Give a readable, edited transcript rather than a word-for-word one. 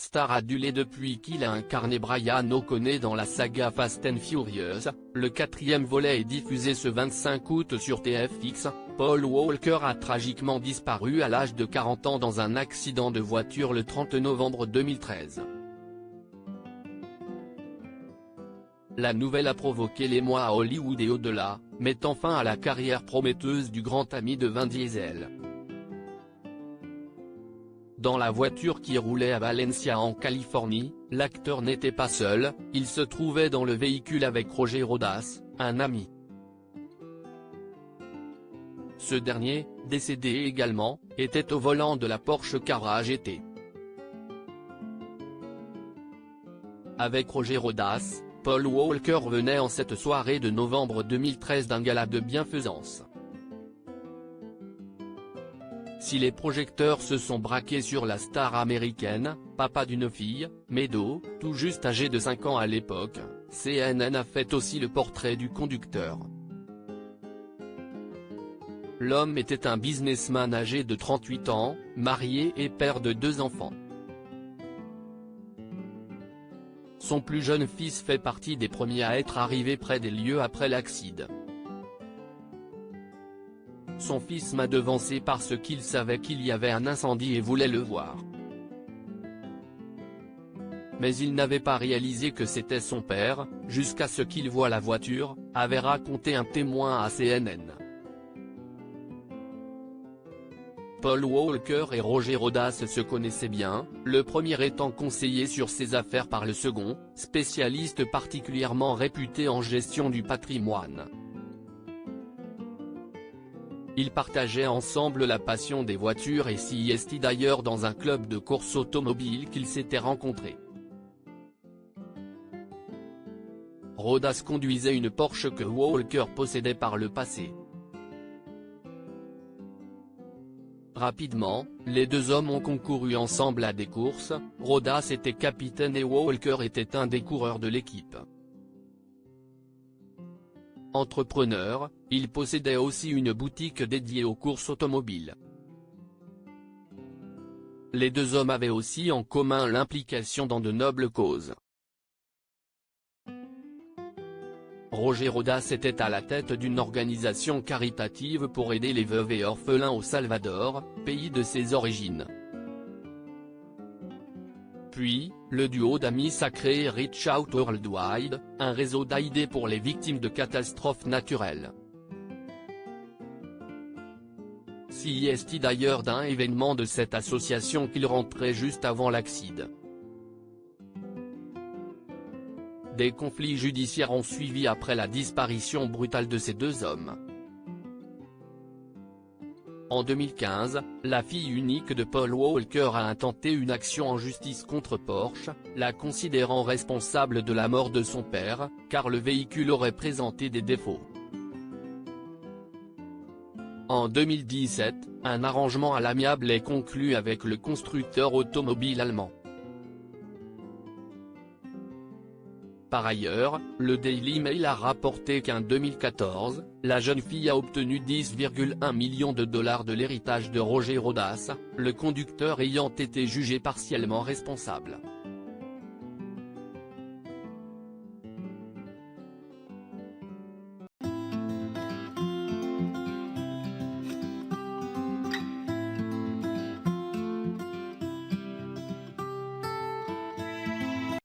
star adulé depuis qu'il a incarné Brian O'Connor dans la saga Fast and Furious. Le 4e volet est diffusé ce 25 août sur TFX. Paul Walker a tragiquement disparu à l'âge de 40 ans dans un accident de voiture le 30 novembre 2013. La nouvelle a provoqué l'émoi à Hollywood et au-delà, mettant fin à la carrière prometteuse du grand ami de Vin Diesel. Dans la voiture qui roulait à Valencia en Californie, l'acteur n'était pas seul, il se trouvait dans le véhicule avec Roger Rodas, un ami. Ce dernier, décédé également, était au volant de la Porsche Carrera GT. Avec Roger Rodas, Paul Walker venait en cette soirée de novembre 2013 d'un gala de bienfaisance. Si les projecteurs se sont braqués sur la star américaine, papa d'une fille, Meadow, tout juste âgé de 5 ans à l'époque, CNN a fait aussi le portrait du conducteur. L'homme était un businessman âgé de 38 ans, marié et père de 2 enfants. Son plus jeune fils fait partie des premiers à être arrivés près des lieux après l'accident. Son fils m'a devancé parce qu'il savait qu'il y avait un incendie et voulait le voir. Mais il n'avait pas réalisé que c'était son père, jusqu'à ce qu'il voie la voiture, avait raconté un témoin à CNN. Paul Walker et Roger Rodas se connaissaient bien, le premier étant conseiller sur ses affaires par le second, spécialiste particulièrement réputé en gestion du patrimoine. Ils partageaient ensemble la passion des voitures et c'était d'ailleurs dans un club de course automobile qu'ils s'étaient rencontrés. Rodas conduisait une Porsche que Walker possédait par le passé. Rapidement, les 2 hommes ont concouru ensemble à des courses, Rodas était capitaine et Walker était un des coureurs de l'équipe. Entrepreneur, il possédait aussi une boutique dédiée aux courses automobiles. Les 2 hommes avaient aussi en commun l'implication dans de nobles causes. Roger Rodas était à la tête d'une organisation caritative pour aider les veuves et orphelins au Salvador, pays de ses origines. Puis, le duo d'amis a créé Reach Out Worldwide, un réseau d'aide pour les victimes de catastrophes naturelles. C'est d'ailleurs d'un événement de cette association qu'il rentrait juste avant l'accident. Des conflits judiciaires ont suivi après la disparition brutale de ces 2 hommes. En 2015, la fille unique de Paul Walker a intenté une action en justice contre Porsche, la considérant responsable de la mort de son père, car le véhicule aurait présenté des défauts. En 2017, un arrangement à l'amiable est conclu avec le constructeur automobile allemand. Par ailleurs, le Daily Mail a rapporté qu'en 2014, la jeune fille a obtenu 10,1 millions de dollars de l'héritage de Roger Rodas, le conducteur ayant été jugé partiellement responsable.